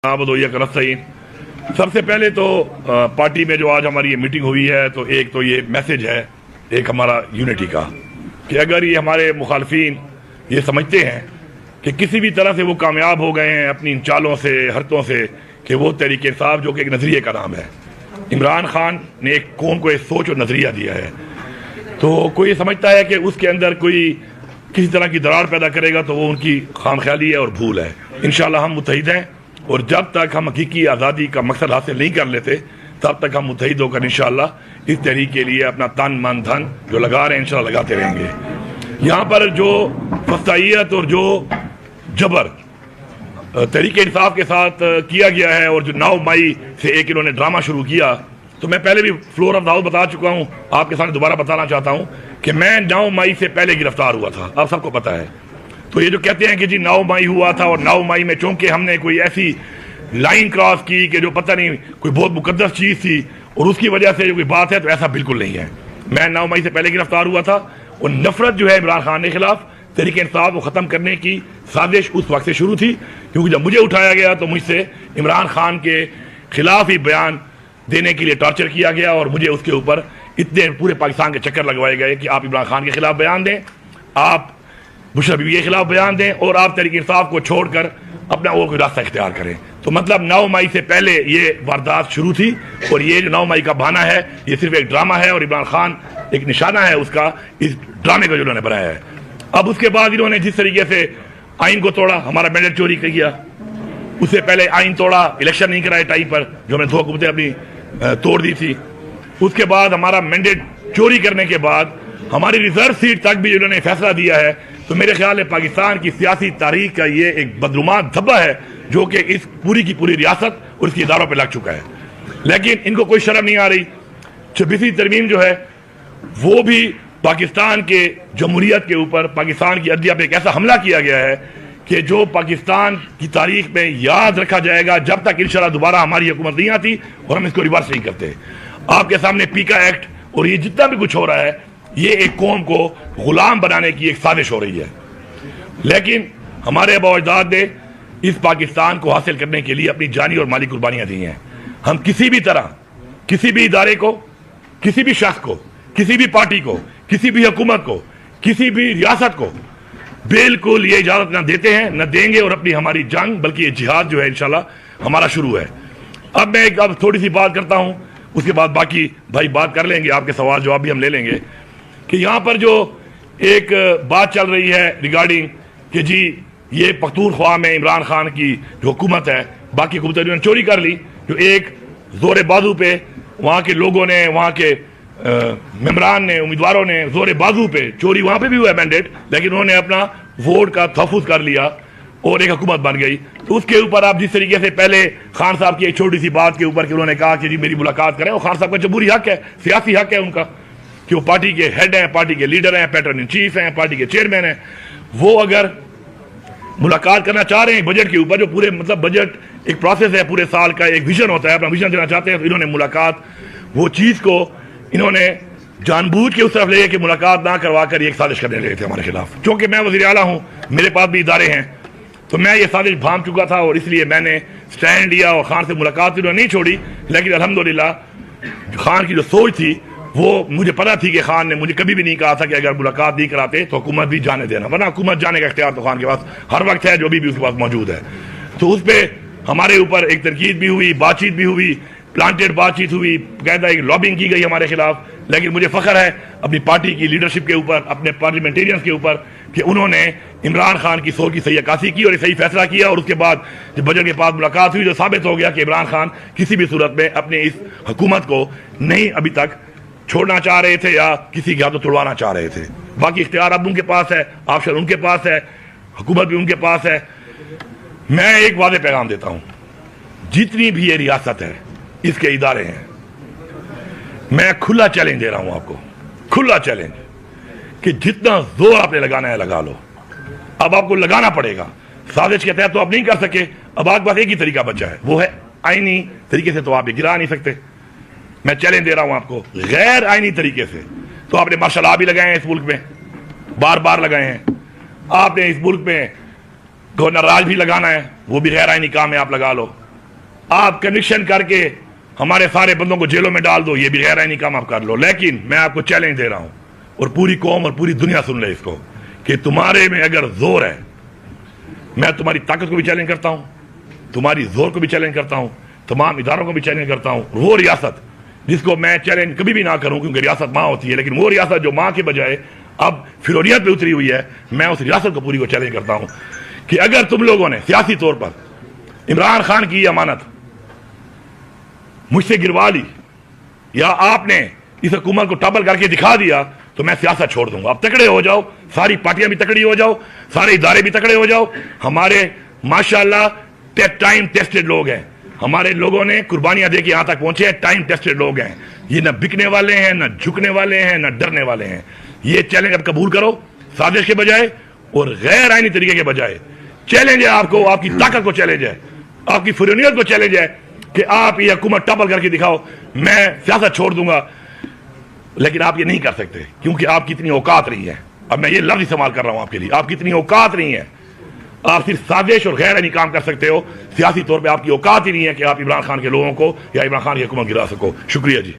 سب سے پہلے تو پارٹی میں جو آج ہماری یہ میٹنگ ہوئی ہے تو ایک تو یہ میسج ہے ایک ہمارا یونٹی کا کہ اگر یہ ہمارے مخالفین یہ سمجھتے ہیں کہ کسی بھی طرح سے وہ کامیاب ہو گئے ہیں اپنی ان چالوں سے حرکتوں سے کہ وہ تحریک انصاف جو کہ ایک نظریے کا نام ہے، عمران خان نے ایک قوم کو ایک سوچ اور نظریہ دیا ہے، تو کوئی یہ سمجھتا ہے کہ اس کے اندر کوئی کسی طرح کی دراڑ پیدا کرے گا تو وہ ان کی خام خیالی ہے اور بھول ہے۔ انشاءاللہ ہم متحد ہیں اور جب تک ہم حقیقی آزادی کا مقصد حاصل نہیں کر لیتے تب تک ہم متحد ہو کر انشاءاللہ اس تحریک کے لیے اپنا تن من دھن جو لگا رہے ہیں انشاءاللہ لگاتے رہیں گے۔ یہاں پر جو فسطائیت اور جو جبر تحریک انصاف کے ساتھ کیا گیا ہے اور جو 9 مئی سے ایک انہوں نے ڈرامہ شروع کیا، تو میں پہلے بھی فلور آف داؤد بتا چکا ہوں، آپ کے سامنے دوبارہ بتانا چاہتا ہوں کہ میں 9 مئی سے پہلے گرفتار ہوا تھا، آپ سب کو پتا ہے۔ تو یہ جو کہتے ہیں کہ جی 9 مئی ہوا تھا اور 9 مئی میں چونکہ ہم نے کوئی ایسی لائن کراس کی کہ جو پتہ نہیں کوئی بہت مقدس چیز تھی اور اس کی وجہ سے جو کوئی بات ہے، تو ایسا بالکل نہیں ہے۔ میں 9 مئی سے پہلے گرفتار ہوا تھا اور نفرت جو ہے عمران خان کے خلاف تحریک انصاف کو ختم کرنے کی سازش اس وقت سے شروع تھی، کیونکہ جب مجھے اٹھایا گیا تو مجھ سے عمران خان کے خلاف ہی بیان دینے کے لیے ٹارچر کیا گیا اور مجھے اس کے اوپر اتنے پورے پاکستان کے چکر لگوائے گئے کہ آپ عمران خان کے خلاف بیان دیں، آپ بشرا بیوی کے خلاف بیان دیں اور آپ تحریک انصاف کو چھوڑ کر اپنا اور کوئی راستہ اختیار کریں۔ تو مطلب 9 مئی سے پہلے یہ واردات شروع تھی اور یہ جو 9 مئی کا بہانہ ہے یہ صرف ایک ڈرامہ ہے اور عمران خان ایک نشانہ ہے اس کا، اس ڈرامے کا جو انہوں نے بنایا ہے۔ اب اس کے بعد انہوں نے جس طریقے سے آئین کو توڑا، ہمارا مینڈیٹ چوری کیا، اس سے پہلے آئین توڑا، الیکشن نہیں کرائے ٹائم پر جو ہم نے 2 حکومتیں اپنی توڑ دی تھی، اس کے بعد ہمارا مینڈیٹ چوری کرنے کے بعد ہماری ریزرو سیٹ تک بھی انہوں نے فیصلہ دیا ہے۔ تو میرے خیال ہے پاکستان کی سیاسی تاریخ کا یہ ایک بدعنوان دھبا ہے جو کہ اس پوری کی پوری ریاست اور اس کی اداروں پہ لگ چکا ہے، لیکن ان کو کوئی شرم نہیں آ رہی۔ 26ویں ترمیم جو ہے وہ بھی پاکستان کے جمہوریت کے اوپر، پاکستان کی عدلیہ پہ ایک ایسا حملہ کیا گیا ہے کہ جو پاکستان کی تاریخ میں یاد رکھا جائے گا جب تک انشاءاللہ دوبارہ ہماری حکومت نہیں آتی اور ہم اس کو ریورس نہیں کرتے۔ آپ کے سامنے پیکا ایکٹ اور یہ جتنا بھی کچھ ہو رہا ہے یہ ایک قوم کو غلام بنانے کی ایک سازش ہو رہی ہے، لیکن ہمارے آباء و اجداد نے اس پاکستان کو حاصل کرنے کے لیے اپنی جانی اور مالی قربانیاں دی ہیں۔ ہم کسی بھی طرح کسی بھی ادارے کو، کسی بھی شخص کو، کسی بھی پارٹی کو، کسی بھی حکومت کو، کسی بھی ریاست کو بالکل یہ اجازت نہ دیتے ہیں نہ دیں گے، اور اپنی ہماری جنگ بلکہ یہ جہاد جو ہے انشاءاللہ ہمارا شروع ہے۔ اب میں ایک تھوڑی سی بات کرتا ہوں، اس کے بعد باقی بھائی بات کر لیں گے، آپ کے سوال جواب بھی ہم لے لیں گے، کہ یہاں پر جو ایک بات چل رہی ہے ریگارڈنگ کہ جی یہ پختونخوا میں عمران خان کی جو حکومت ہے باقی حکومتیں انہوں نے چوری کر لی، جو ایک زور بازو پہ وہاں کے لوگوں نے، وہاں کے ممبران نے، امیدواروں نے زور بازو پہ چوری، وہاں پہ بھی ہوا ہے مینڈیٹ، لیکن انہوں نے اپنا ووٹ کا تحفظ کر لیا اور ایک حکومت بن گئی۔ تو اس کے اوپر آپ جس طریقے سے پہلے خان صاحب کی ایک چھوٹی سی بات کے اوپر کہ انہوں نے کہا کہ جی میری ملاقات کریں، اور خان صاحب کا جمہوری حق ہے، سیاسی حق ہے ان کا کہ وہ پارٹی کے ہیڈ ہیں، پارٹی کے لیڈر ہیں، پیٹرن ان چیف ہیں، پارٹی کے چیئرمین ہیں، وہ اگر ملاقات کرنا چاہ رہے ہیں بجٹ کے اوپر، جو پورے مطلب بجٹ ایک پروسیس ہے، پورے سال کا ایک ویژن ہوتا ہے، اپنا ویژن دینا چاہتے ہیں، تو انہوں نے ملاقات وہ چیز کو انہوں نے جان بوجھ کے اس طرف لے گئے کہ ملاقات نہ کروا کر یہ ایک سازش کرنے لگے تھے ہمارے خلاف۔ چونکہ میں وزیر اعلیٰ ہوں، میرے پاس بھی ادارے ہیں، تو میں یہ سازش بھانپ چکا تھا اور اس لیے میں نے سٹینڈ لیا اور خان سے ملاقات انہوں نے نہیں چھوڑی، لیکن الحمدللہ خان کی جو سوچ تھی وہ مجھے پتا تھی کہ خان نے مجھے کبھی بھی نہیں کہا تھا کہ اگر ملاقات نہیں کراتے تو حکومت بھی جانے دینا، ورنہ حکومت جانے کا اختیار تو خان کے پاس ہر وقت ہے، جو بھی اس کے پاس موجود ہے۔ تو اس پہ ہمارے اوپر ایک تنقید بھی ہوئی، بات چیت بھی ہوئی، پلانٹیڈ بات چیت ہوئی، باقاعدہ ایک لابنگ کی گئی ہمارے خلاف، لیکن مجھے فخر ہے اپنی پارٹی کی لیڈرشپ کے اوپر، اپنے پارلیمنٹیرینز کے اوپر کہ انہوں نے عمران خان کی سوچ کی صحیح عکاسی کی اور صحیح فیصلہ کیا، اور اس کے بعد جب بجٹ کے بعد ملاقات ہوئی تو ثابت ہو گیا کہ عمران خان کسی بھی صورت میں اپنے اس حکومت کو نہیں ابھی تک چھوڑنا چاہ رہے تھے یا کسی کے ہاتھوں توڑوانا چاہ رہے تھے۔ باقی اختیار اب ان کے پاس ہے، آپشن ان کے پاس ہے، حکومت بھی ان کے پاس ہے۔ میں ایک واضح پیغام دیتا ہوں، جتنی بھی یہ ریاست ہے، اس کے ادارے ہیں، میں کھلا چیلنج دے رہا ہوں آپ کو، کھلا چیلنج کہ جتنا زور آپ نے لگانا ہے لگا لو، اب آپ کو لگانا پڑے گا۔ سازش کے تحت تو آپ نہیں کر سکے، اب آپ کے پاس ایک ہی طریقہ بچا ہے، وہ ہے آئینی طریقے سے، تو آپ یہ گرا نہیں سکتے۔ میں چیلنج دے رہا ہوں آپ کو، غیر آئینی طریقے سے تو آپ نے مارشل لا بھی لگائے ہیں اس ملک میں، بار بار لگائے ہیں، آپ نے اس ملک میں گورنر راج بھی لگانا ہے، وہ بھی غیر آئینی کام ہے، آپ لگا لو۔ آپ کنوکشن کر کے ہمارے سارے بندوں کو جیلوں میں ڈال دو، یہ بھی غیر آئینی کام آپ کر لو، لیکن میں آپ کو چیلنج دے رہا ہوں اور پوری قوم اور پوری دنیا سن لے اس کو کہ تمہارے میں اگر زور ہے، میں تمہاری طاقت کو بھی چیلنج کرتا ہوں، تمہاری زور کو بھی چیلنج کرتا ہوں، تمام اداروں کو بھی چیلنج کرتا ہوں. وہ ریاست جس کو میں چیلنج کبھی بھی نہ کروں کیونکہ ریاست ماں ہوتی ہے، لیکن وہ ریاست جو ماں کے بجائے اب فروریت پہ اتری ہوئی ہے، میں اس ریاست کو پوری کو چیلنج کرتا ہوں کہ اگر تم لوگوں نے سیاسی طور پر عمران خان کی یہ امانت مجھ سے گروا لی یا آپ نے اس حکومت کو ٹابل کر کے دکھا دیا تو میں سیاست چھوڑ دوں گا. اب تکڑے ہو جاؤ، ساری پارٹیاں بھی تکڑی ہو جاؤ، سارے ادارے بھی تکڑے ہو جاؤ. ہمارے ماشاءاللہ ٹائم ٹیسٹڈ لوگ ہیں، ہمارے لوگوں نے قربانیاں دے کے یہاں تک پہنچے ہیں، ٹائم ٹیسٹڈ لوگ ہیں. یہ نہ بکنے والے ہیں، نہ جھکنے والے ہیں، نہ ڈرنے والے ہیں. یہ چیلنج اب قبول کرو، سازش کے بجائے اور غیر آئینی طریقے کے بجائے. چیلنج ہے آپ کو، آپ کی طاقت کو چیلنج ہے، آپ کی فرونیت کو چیلنج ہے کہ آپ یہ حکومت ٹاپل کر کے دکھاؤ. میں سیاست چھوڑ دوں گا، لیکن آپ یہ نہیں کر سکتے کیونکہ آپ کی اتنی اوقات نہیں ہے. اب میں یہ لفظ استعمال کر رہا ہوں آپ کے لیے، آپ کی اتنی اوقات نہیں ہے. آپ صرف سازش اور غیر آئینی کام کر سکتے ہو، سیاسی طور پہ آپ کی اوقات ہی نہیں ہے کہ آپ عمران خان کے لوگوں کو یا عمران خان کی حکومت گرا سکو. شکریہ جی.